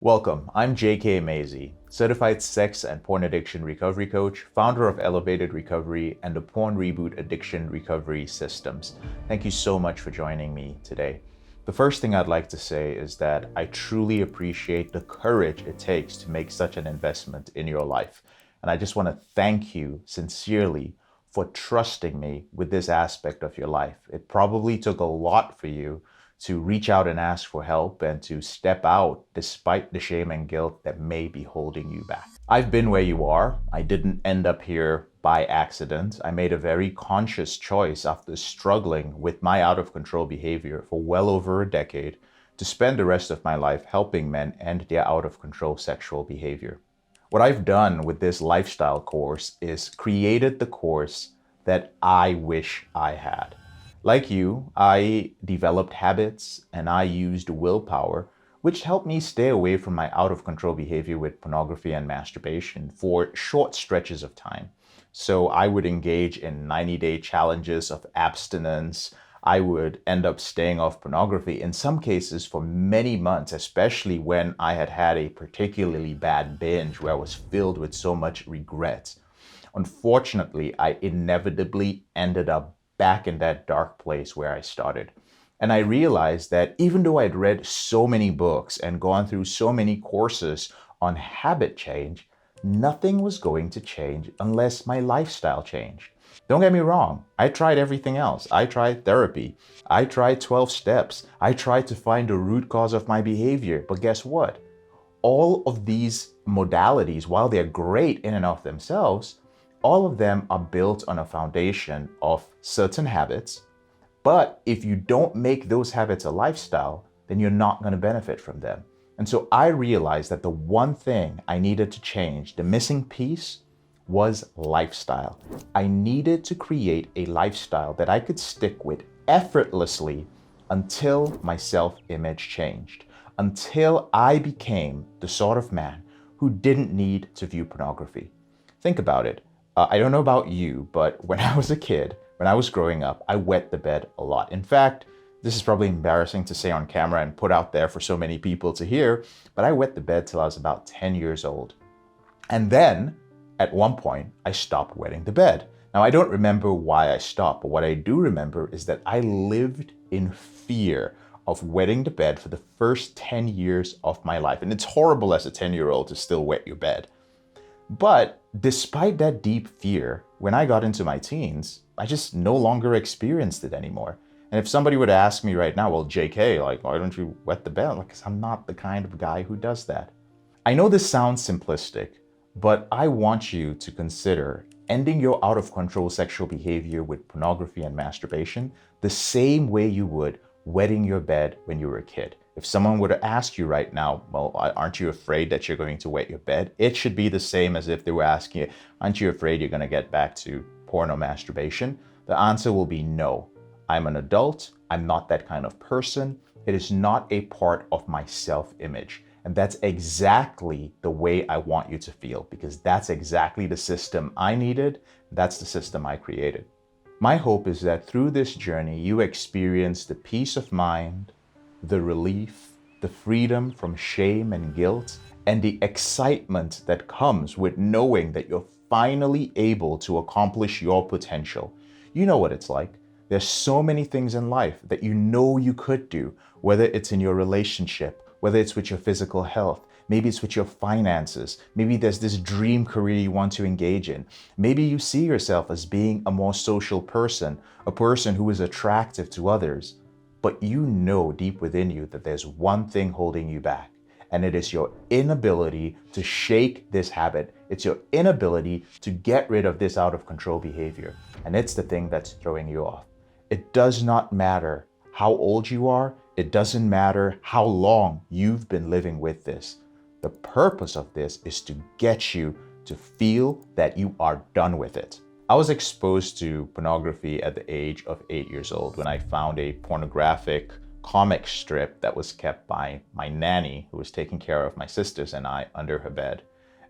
Welcome, I'm JK Mazy, certified sex and porn addiction recovery coach, founder of Elevated Recovery and the Porn Reboot Addiction Recovery Systems. Thank you so much for joining me today. The first thing I'd like to say is that I truly appreciate the courage it takes to make such an investment in your life. And I just want to thank you sincerely for trusting me with this aspect of your life. It probably took a lot for you to reach out and ask for help and to step out despite the shame and guilt that may be holding you back. I've been where you are. I didn't end up here by accident. I made a very conscious choice after struggling with my out of control behavior for well over a decade to spend the rest of my life helping men end their out of control sexual behavior. What I've done with this lifestyle course is created the course that I wish I had. Like you, I developed habits and I used willpower, which helped me stay away from my out of control behavior with pornography and masturbation for short stretches of time. So I would engage in 90-day challenges of abstinence. I would end up staying off pornography in some cases for many months, especially when I had had a particularly bad binge where I was filled with so much regret. Unfortunately, I inevitably ended up back in that dark place where I started. And I realized that even though I'd read so many books and gone through so many courses on habit change, nothing was going to change unless my lifestyle changed. Don't get me wrong, I tried everything else. I tried therapy. I tried 12 steps. I tried to find the root cause of my behavior. But guess what? All of these modalities, while they're great in and of themselves, all of them are built on a foundation of certain habits. But if you don't make those habits a lifestyle, then you're not going to benefit from them. And so I realized that the one thing I needed to change, the missing piece, was lifestyle. I needed to create a lifestyle that I could stick with effortlessly until my self-image changed, until I became the sort of man who didn't need to view pornography. Think about it. I don't know about you, but when I was a kid, when I was growing up, I wet the bed a lot. In fact, this is probably embarrassing to say on camera and put out there for so many people to hear, but I wet the bed till I was about 10 years old. And then, at one point, I stopped wetting the bed. Now, I don't remember why I stopped, but what I do remember is that I lived in fear of wetting the bed for the first 10 years of my life. And it's horrible as a 10-year-old to still wet your bed. But despite that deep fear, when I got into my teens, I just no longer experienced it anymore. And if somebody would ask me right now, well, JK, like, why don't you wet the bed? Because I'm not the kind of guy who does that. I know this sounds simplistic, but I want you to consider ending your out of control sexual behavior with pornography and masturbation the same way you would wetting your bed when you were a kid. If someone were to ask you right now, well, aren't you afraid that you're going to wet your bed? It should be the same as if they were asking you, aren't you afraid you're going to get back to porn or masturbation? The answer will be no. I'm an adult. I'm not that kind of person. It is not a part of my self-image. And that's exactly the way I want you to feel, because that's exactly the system I needed. That's the system I created. My hope is that through this journey, you experience the peace of mind, the relief, the freedom from shame and guilt, and the excitement that comes with knowing that you're finally able to accomplish your potential. You know what it's like. There's so many things in life that you know you could do, whether it's in your relationship, whether it's with your physical health, maybe it's with your finances, maybe there's this dream career you want to engage in. Maybe you see yourself as being a more social person, a person who is attractive to others. But you know deep within you that there's one thing holding you back, and it is your inability to shake this habit. It's your inability to get rid of this out of control behavior, and it's the thing that's throwing you off. It does not matter how old you are. It doesn't matter how long you've been living with this. The purpose of this is to get you to feel that you are done with it. I was exposed to pornography at the age of 8 years old when I found a pornographic comic strip that was kept by my nanny, who was taking care of my sisters and I, under her bed.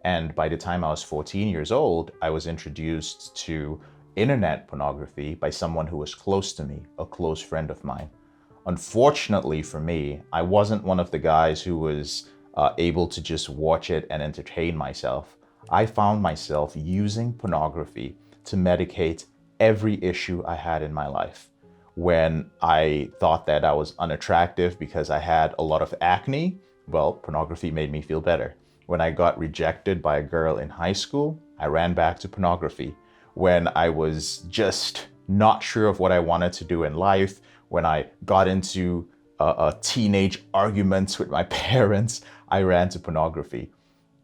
And by the time I was 14 years old, I was introduced to internet pornography by someone who was close to me, a close friend of mine. Unfortunately for me, I wasn't one of the guys who was able to just watch it and entertain myself, I found myself using pornography to medicate every issue I had in my life. When I thought that I was unattractive because I had a lot of acne, well, pornography made me feel better. When I got rejected by a girl in high school, I ran back to pornography. When I was just not sure of what I wanted to do in life, when I got into teenage arguments with my parents, I ran to pornography.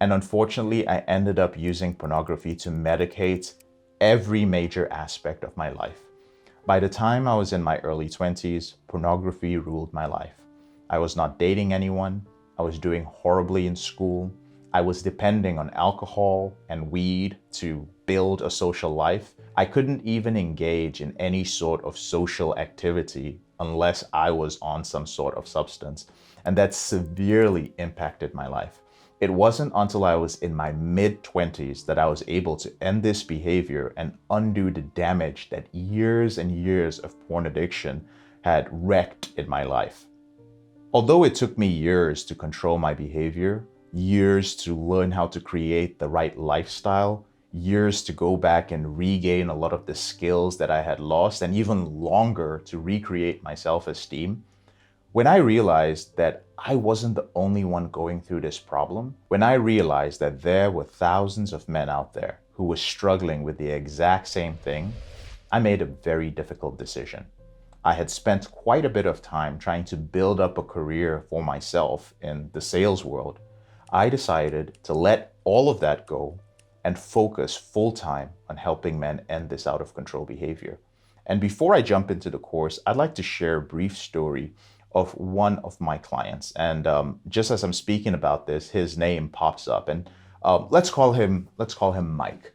And unfortunately, I ended up using pornography to medicate every major aspect of my life. By the time I was in my early 20s, pornography ruled my life. I was not dating anyone. I was doing horribly in school. I was depending on alcohol and weed to build a social life. I couldn't even engage in any sort of social activity unless I was on some sort of substance. And that severely impacted my life. It wasn't until I was in my mid-20s that I was able to end this behavior and undo the damage that years and years of porn addiction had wreaked in my life. Although it took me years to control my behavior, years to learn how to create the right lifestyle, years to go back and regain a lot of the skills that I had lost, and even longer to recreate my self-esteem, when I realized that I wasn't the only one going through this problem, when I realized that there were thousands of men out there who were struggling with the exact same thing, I made a very difficult decision. I had spent quite a bit of time trying to build up a career for myself in the sales world. I decided to let all of that go and focus full-time on helping men end this out-of-control behavior. And before I jump into the course, I'd like to share a brief story of one of my clients. And just as I'm speaking about this, his name pops up, and let's call him Mike.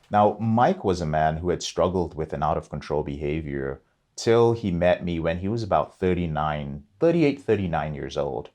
Now, Mike was a man who had struggled with an out-of-control behavior till he met me when he was about 39 years old.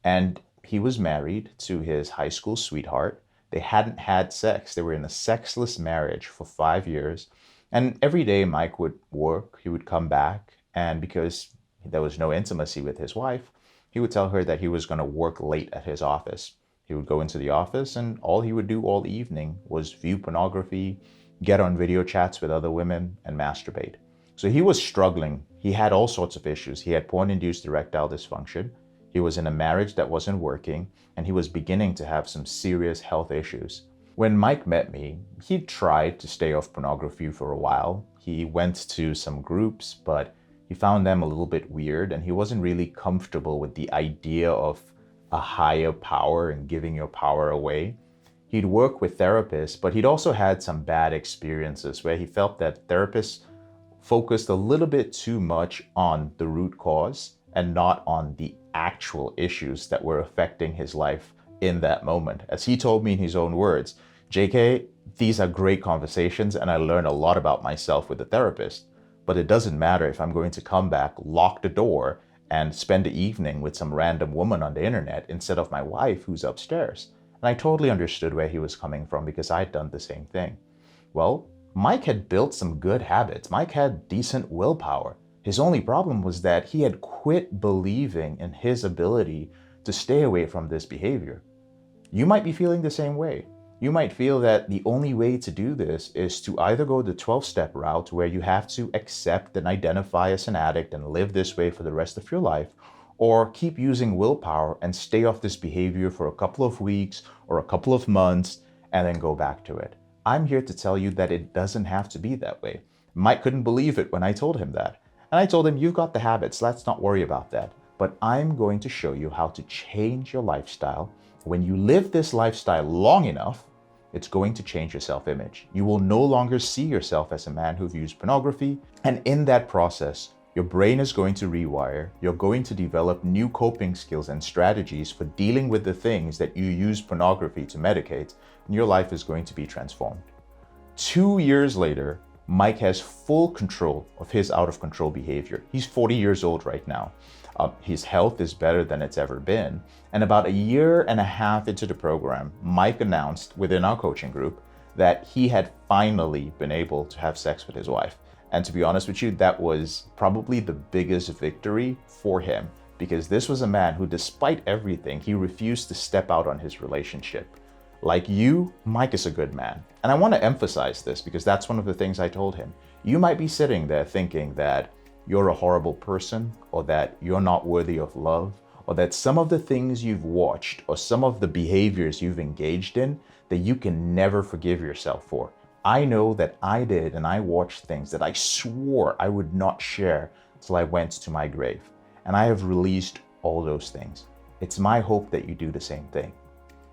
And he was married to his high school sweetheart. They hadn't had sex. They were in a sexless marriage for 5 years. And every day Mike would work, he would come back, and because there was no intimacy with his wife, he would tell her that he was going to work late at his office. He would go into the office and all he would do all evening was view pornography, get on video chats with other women, and masturbate. So he was struggling. He had all sorts of issues. He had porn-induced erectile dysfunction. He was in a marriage that wasn't working, and he was beginning to have some serious health issues. When Mike met me, he tried to stay off pornography for a while. He went to some groups, but he found them a little bit weird, and he wasn't really comfortable with the idea of a higher power and giving your power away. He'd work with therapists, but he'd also had some bad experiences where he felt that therapists focused a little bit too much on the root cause and not on the actual issues that were affecting his life in that moment. As he told me in his own words, JK, these are great conversations and I learned a lot about myself with the therapist. But it doesn't matter if I'm going to come back, lock the door, and spend the evening with some random woman on the internet instead of my wife who's upstairs. And I totally understood where he was coming from because I'd done the same thing. Well, Mike had built some good habits. Mike had decent willpower. His only problem was that he had quit believing in his ability to stay away from this behavior. You might be feeling the same way. You might feel that the only way to do this is to either go the 12-step route where you have to accept and identify as an addict and live this way for the rest of your life, or keep using willpower and stay off this behavior for a couple of weeks or a couple of months and then go back to it. I'm here to tell you that it doesn't have to be that way. Mike couldn't believe it when I told him that. And I told him, you've got the habits, let's not worry about that. But I'm going to show you how to change your lifestyle. When you live this lifestyle long enough, it's going to change your self-image. You will no longer see yourself as a man who views pornography. And in that process, your brain is going to rewire. You're going to develop new coping skills and strategies for dealing with the things that you use pornography to medicate, and your life is going to be transformed. 2 years later, Mike has full control of his out-of-control behavior. He's 40 years old right now. His health is better than it's ever been. And about 1.5 years into the program, Mike announced within our coaching group that he had finally been able to have sex with his wife. And to be honest with you, that was probably the biggest victory for him, because this was a man who, despite everything, he refused to step out on his relationship. Like you, Mike is a good man. And I want to emphasize this because that's one of the things I told him. You might be sitting there thinking that you're a horrible person, or that you're not worthy of love, or that some of the things you've watched or some of the behaviors you've engaged in that you can never forgive yourself for. I know that I did, and I watched things that I swore I would not share till I went to my grave. And I have released all those things. It's my hope that you do the same thing.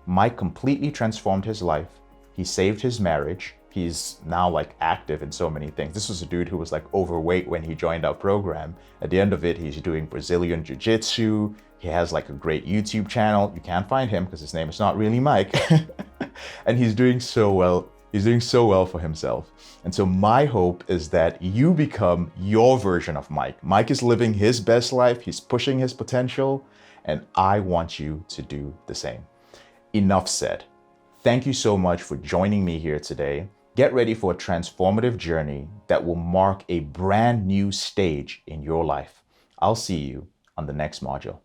Mike completely transformed his life. He saved his marriage. He's now like active in so many things. This was a dude who was like overweight when he joined our program. At the end of it, he's doing Brazilian Jiu-Jitsu. He has like a great YouTube channel. You can't find him because his name is not really Mike. And he's doing so well. He's doing so well for himself. And so my hope is that you become your version of Mike. Mike is living his best life. He's pushing his potential. And I want you to do the same. Enough said. Thank you so much for joining me here today. Get ready for a transformative journey that will mark a brand new stage in your life. I'll see you on the next module.